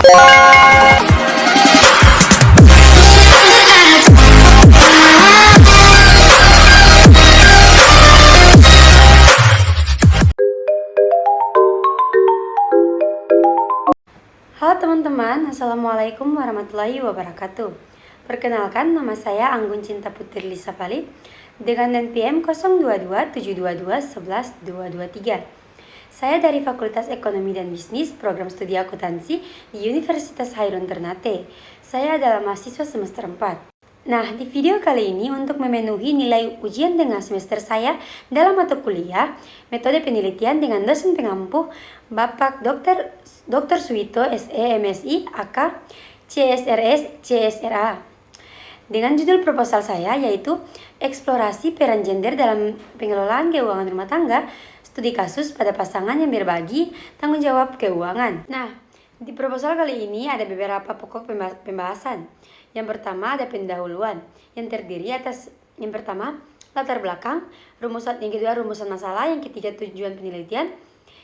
Halo teman-teman, Assalamualaikum warahmatullahi wabarakatuh. Perkenalkan, nama saya Anggun Cinta Putri Lisa Pali dengan NPM 022722112223. Saya dari Fakultas Ekonomi dan Bisnis, Program Studi Akuntansi di Universitas Hairun Ternate. Saya adalah mahasiswa semester 4. Nah, di video kali ini untuk memenuhi nilai ujian tengah semester saya dalam mata kuliah Metode Penelitian dengan dosen pengampu Bapak Dr. Suwito SE MSI AK CSRS CSRA dengan judul proposal saya yaitu Eksplorasi Peran Gender dalam Pengelolaan Keuangan Rumah Tangga, Studi Kasus pada Pasangan yang Berbagi Tanggung Jawab Keuangan. Nah, di proposal kali ini ada beberapa pokok pembahasan. Yang pertama ada pendahuluan yang terdiri atas yang pertama latar belakang, yang kedua rumusan masalah, yang ketiga tujuan penelitian,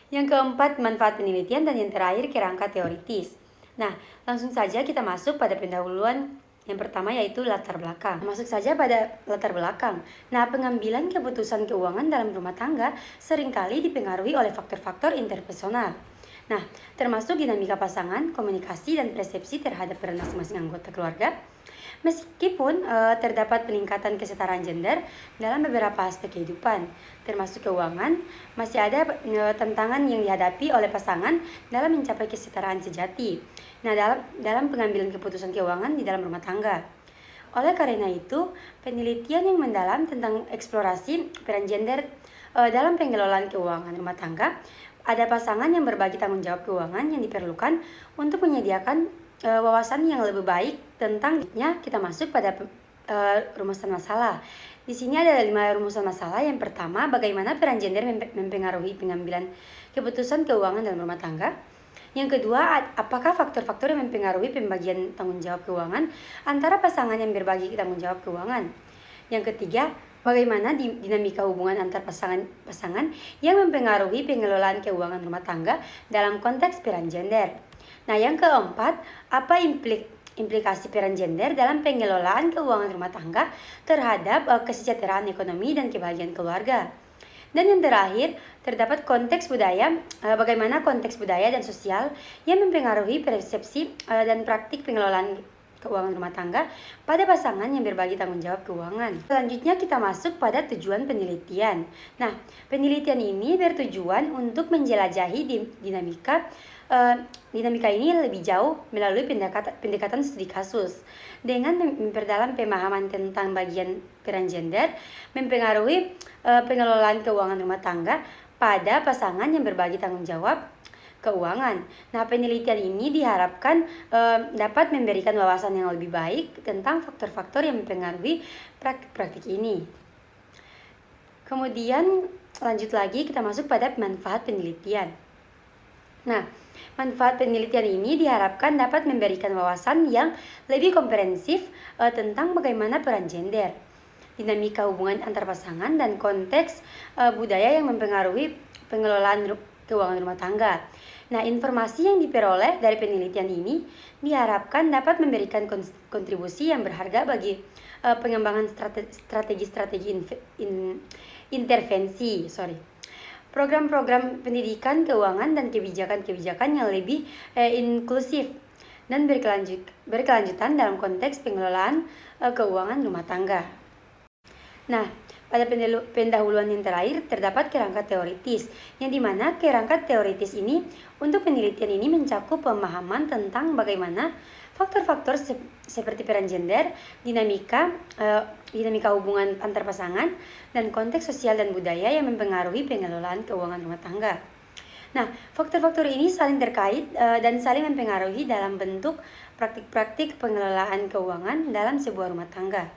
yang keempat manfaat penelitian, dan yang terakhir kerangka teoritis. Nah, langsung saja kita masuk pada pendahuluan yang pertama yaitu latar belakang. Masuk saja pada latar belakang. Nah, pengambilan keputusan keuangan dalam rumah tangga seringkali dipengaruhi oleh faktor-faktor interpersonal. Nah, termasuk dinamika pasangan, komunikasi, dan persepsi terhadap peran masing-masing anggota keluarga. Meskipun terdapat peningkatan kesetaraan gender dalam beberapa aspek kehidupan, termasuk keuangan, masih ada tantangan yang dihadapi oleh pasangan dalam mencapai kesetaraan sejati. Nah, dalam pengambilan keputusan keuangan di dalam rumah tangga. Oleh karena itu, penelitian yang mendalam tentang eksplorasi peran gender dalam pengelolaan keuangan rumah tangga, ada pasangan yang berbagi tanggung jawab keuangan yang diperlukan untuk menyediakan wawasan yang lebih baik tentangnya. Kita masuk pada rumusan masalah. Di sini ada 5 rumusan masalah. Yang pertama, bagaimana peran gender mempengaruhi pengambilan keputusan keuangan dalam rumah tangga. Yang kedua, apakah faktor-faktor yang mempengaruhi pembagian tanggung jawab keuangan antara pasangan yang berbagi tanggung jawab keuangan. Yang ketiga, bagaimana dinamika hubungan antar pasangan yang mempengaruhi pengelolaan keuangan rumah tangga dalam konteks peran gender. Nah, yang keempat, apa implikasi peran gender dalam pengelolaan keuangan rumah tangga terhadap kesejahteraan ekonomi dan kebahagiaan keluarga. Dan yang terakhir, terdapat konteks budaya, bagaimana konteks budaya dan sosial yang mempengaruhi persepsi dan praktik pengelolaan keuangan rumah tangga pada pasangan yang berbagi tanggung jawab keuangan. Selanjutnya kita masuk pada tujuan penelitian. Nah, penelitian ini bertujuan untuk menjelajahi dinamika ini lebih jauh melalui pendekatan studi kasus dengan memperdalam pemahaman tentang bagian peran gender mempengaruhi pengelolaan keuangan rumah tangga pada pasangan yang berbagi tanggung jawab keuangan. Nah, penelitian ini diharapkan dapat memberikan wawasan yang lebih baik tentang faktor-faktor yang mempengaruhi praktik ini. Kemudian lanjut lagi kita masuk pada manfaat penelitian. Nah, manfaat penelitian ini diharapkan dapat memberikan wawasan yang lebih komprehensif tentang bagaimana peran gender, dinamika hubungan antar pasangan, dan konteks budaya yang mempengaruhi pengelolaan keuangan rumah tangga. Nah, informasi yang diperoleh dari penelitian ini diharapkan dapat memberikan kontribusi yang berharga bagi pengembangan strategi intervensi, program-program pendidikan keuangan dan kebijakan-kebijakan yang lebih inklusif dan berkelanjutan dalam konteks pengelolaan keuangan rumah tangga. Nah, pada pendahuluan yang terakhir terdapat kerangka teoritis, yang dimana kerangka teoritis ini untuk penelitian ini mencakup pemahaman tentang bagaimana faktor-faktor seperti peran gender, dinamika hubungan antar pasangan, dan konteks sosial dan budaya yang mempengaruhi pengelolaan keuangan rumah tangga. Nah, faktor-faktor ini saling terkait dan saling mempengaruhi dalam bentuk praktik-praktik pengelolaan keuangan dalam sebuah rumah tangga.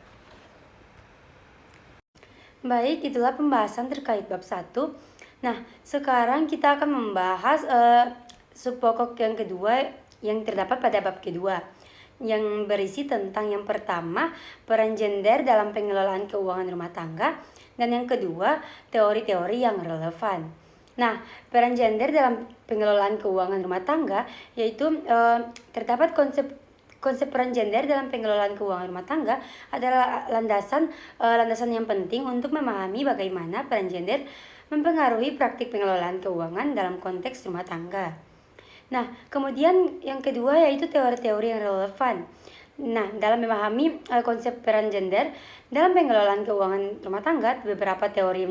Baik, itulah pembahasan terkait bab 1. Nah, sekarang kita akan membahas subpokok yang kedua yang terdapat pada bab kedua, yang berisi tentang yang pertama, peran gender dalam pengelolaan keuangan rumah tangga, dan yang kedua, teori-teori yang relevan. Nah, peran gender dalam pengelolaan keuangan rumah tangga yaitu terdapat konsep peran gender dalam pengelolaan keuangan rumah tangga adalah landasan yang penting untuk memahami bagaimana peran gender mempengaruhi praktik pengelolaan keuangan dalam konteks rumah tangga. Nah, kemudian yang kedua yaitu teori-teori yang relevan. Nah, dalam memahami konsep peran gender dalam pengelolaan keuangan rumah tangga, beberapa teori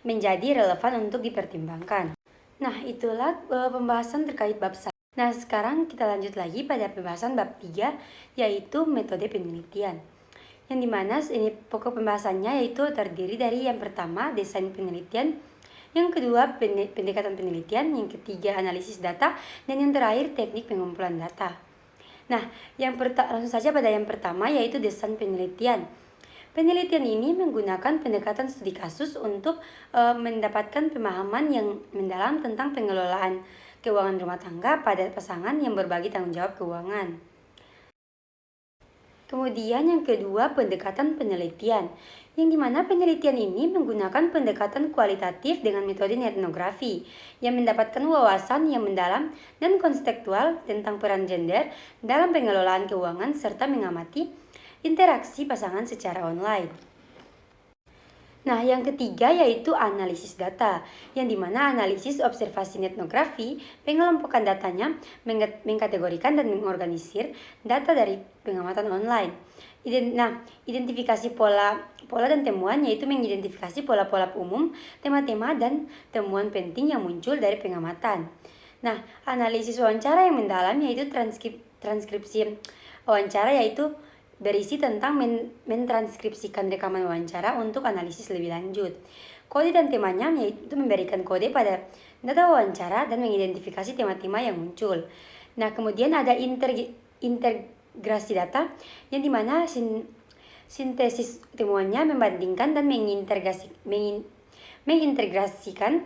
menjadi relevan untuk dipertimbangkan. Nah, itulah pembahasan terkait bab 1. Nah, sekarang kita lanjut lagi pada pembahasan bab 3, yaitu metode penelitian. Yang dimana ini pokok pembahasannya yaitu terdiri dari yang pertama, desain penelitian, yang kedua, pendekatan penelitian, yang ketiga, analisis data, dan yang terakhir, teknik pengumpulan data. Nah, langsung saja pada yang pertama yaitu desain penelitian. Penelitian ini menggunakan pendekatan studi kasus untuk mendapatkan pemahaman yang mendalam tentang pengelolaan keuangan rumah tangga pada pasangan yang berbagi tanggung jawab keuangan. Kemudian yang kedua, pendekatan penelitian, yang dimana penelitian ini menggunakan pendekatan kualitatif dengan metode etnografi yang mendapatkan wawasan yang mendalam dan kontekstual tentang peran gender dalam pengelolaan keuangan serta mengamati interaksi pasangan secara online. Nah, yang ketiga yaitu analisis data, yang dimana analisis observasi etnografi pengelompokan datanya, mengkategorikan dan mengorganisir data dari pengamatan online. Identifikasi pola dan temuan yaitu mengidentifikasi pola-pola umum, tema-tema dan temuan penting yang muncul dari pengamatan. Nah, analisis wawancara yang mendalam yaitu transkripsi wawancara yaitu berisi tentang mentranskripsikan rekaman wawancara untuk analisis lebih lanjut. Kode dan temanya yaitu memberikan kode pada data wawancara dan mengidentifikasi tema-tema yang muncul. Nah, kemudian ada integrasi data yang dimana sintesis temuannya membandingkan dan mengintegrasikan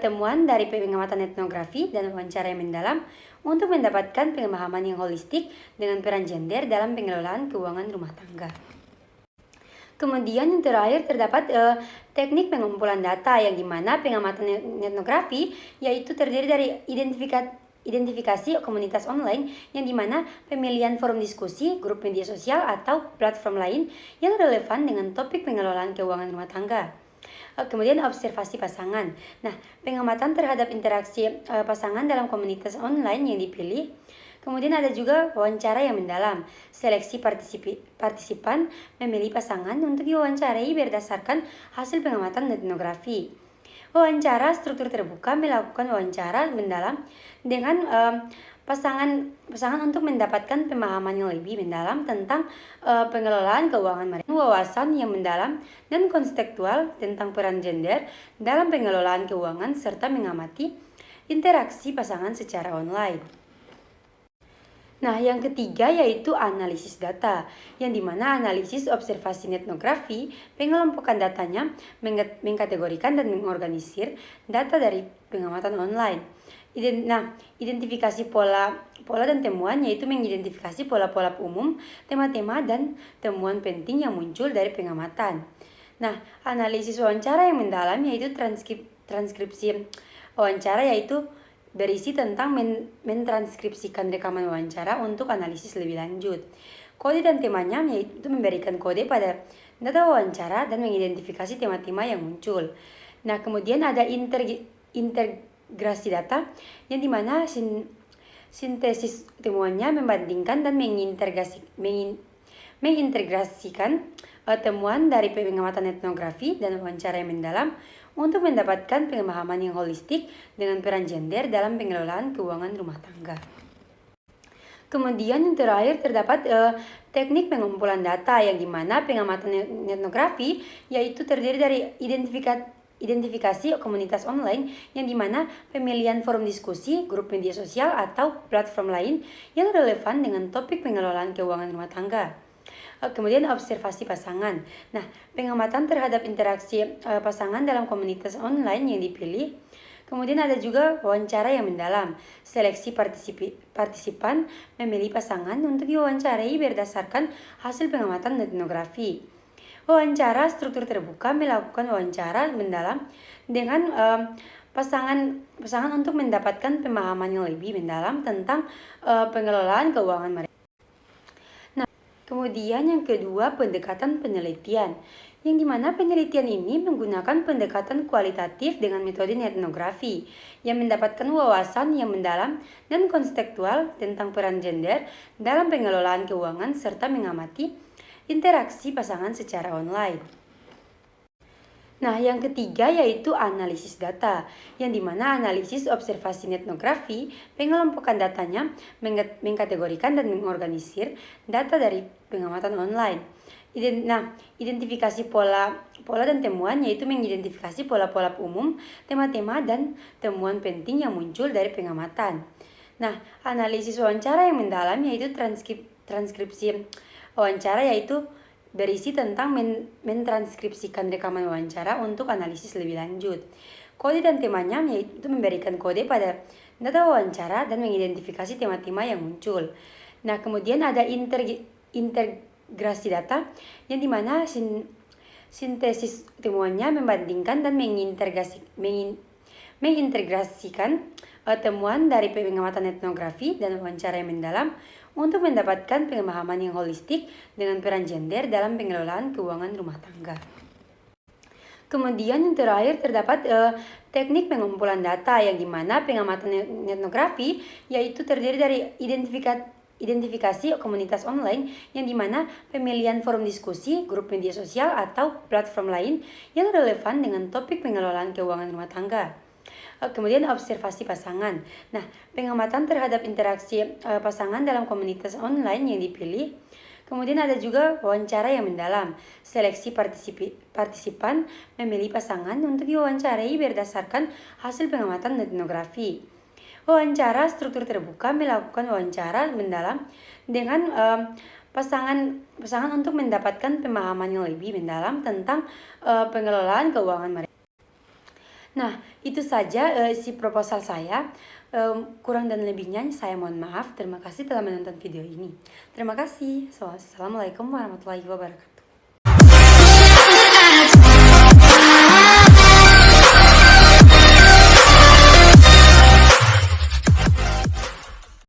temuan dari pengamatan etnografi dan wawancara yang mendalam untuk mendapatkan pemahaman yang holistik dengan peran gender dalam pengelolaan keuangan rumah tangga. Kemudian yang terakhir terdapat teknik pengumpulan data yang dimana pengamatan etnografi yaitu terdiri dari identifikasi komunitas online yang dimana pemilihan forum diskusi, grup media sosial atau platform lain yang relevan dengan topik pengelolaan keuangan rumah tangga. Kemudian observasi pasangan. Nah, pengamatan terhadap interaksi pasangan dalam komunitas online yang dipilih. Kemudian ada juga wawancara yang mendalam. Seleksi partisipan memilih pasangan untuk diwawancarai berdasarkan hasil pengamatan etnografi. Wawancara struktur terbuka melakukan wawancara mendalam dengan pasangan untuk mendapatkan pemahaman yang lebih mendalam tentang pengelolaan keuangan mereka. Wawasan yang mendalam dan kontekstual tentang peran gender dalam pengelolaan keuangan serta mengamati interaksi pasangan secara online. Nah, yang ketiga yaitu analisis data, yang dimana analisis observasi etnografi pengelompokan datanya, mengkategorikan dan mengorganisir data dari pengamatan online. Identifikasi pola dan temuan yaitu mengidentifikasi pola-pola umum, tema-tema dan temuan penting yang muncul dari pengamatan. Nah, analisis wawancara yang mendalam yaitu transkripsi wawancara yaitu berisi tentang mentranskripsikan rekaman wawancara untuk analisis lebih lanjut. Kode dan temanya yaitu memberikan kode pada data wawancara dan mengidentifikasi tema-tema yang muncul. Nah, kemudian ada integrasi data yang dimana sintesis temuannya membandingkan dan mengintegrasikan temuan dari pengamatan etnografi dan wawancara yang mendalam untuk mendapatkan pemahaman yang holistik dengan peran gender dalam pengelolaan keuangan rumah tangga. Kemudian yang terakhir terdapat teknik pengumpulan data yang dimana pengamatan etnografi yaitu terdiri dari identifikasi komunitas online yang dimana pemilihan forum diskusi, grup media sosial atau platform lain yang relevan dengan topik pengelolaan keuangan rumah tangga. Kemudian observasi pasangan. Nah, pengamatan terhadap interaksi pasangan dalam komunitas online yang dipilih. Kemudian ada juga wawancara yang mendalam. Seleksi partisipan memilih pasangan untuk diwawancarai berdasarkan hasil pengamatan etnografi. Wawancara struktur terbuka melakukan wawancara mendalam dengan pasangan untuk mendapatkan pemahaman yang lebih mendalam tentang pengelolaan keuangan mereka. Nah, kemudian yang kedua, pendekatan penelitian, yang dimana penelitian ini menggunakan pendekatan kualitatif dengan metode etnografi yang mendapatkan wawasan yang mendalam dan kontekstual tentang peran gender dalam pengelolaan keuangan serta mengamati interaksi pasangan secara online. Nah, yang ketiga yaitu analisis data, yang dimana analisis observasi etnografi pengelompokan datanya, mengkategorikan dan mengorganisir data dari pengamatan online. Identifikasi pola dan temuan yaitu mengidentifikasi pola-pola umum, tema-tema, dan temuan penting yang muncul dari pengamatan. Nah, analisis wawancara yang mendalam yaitu transkripsi wawancara yaitu berisi tentang mentranskripsikan rekaman wawancara untuk analisis lebih lanjut. Kode dan temanya yaitu memberikan kode pada data wawancara dan mengidentifikasi tema-tema yang muncul. Nah, kemudian ada integrasi data yang dimana sintesis temuannya membandingkan dan mengintegrasikan temuan dari pengamatan etnografi dan wawancara yang mendalam untuk mendapatkan pemahaman yang holistik dengan peran gender dalam pengelolaan keuangan rumah tangga. Kemudian yang terakhir terdapat teknik pengumpulan data, yang dimana pengamatan etnografi yaitu terdiri dari identifikasi komunitas online, yang dimana pemilihan forum diskusi, grup media sosial, atau platform lain yang relevan dengan topik pengelolaan keuangan rumah tangga. Kemudian observasi pasangan. Nah, pengamatan terhadap interaksi pasangan dalam komunitas online yang dipilih. Kemudian ada juga wawancara yang mendalam. Seleksi partisipan memilih pasangan untuk diwawancarai berdasarkan hasil pengamatan etnografi. Wawancara struktur terbuka melakukan wawancara mendalam dengan pasangan untuk mendapatkan pemahaman yang lebih mendalam tentang pengelolaan keuangan mereka. Nah, itu saja isi proposal saya. Kurang dan lebihnya saya mohon maaf. Terima kasih telah menonton video ini. Terima kasih. Assalamualaikum warahmatullahi wabarakatuh.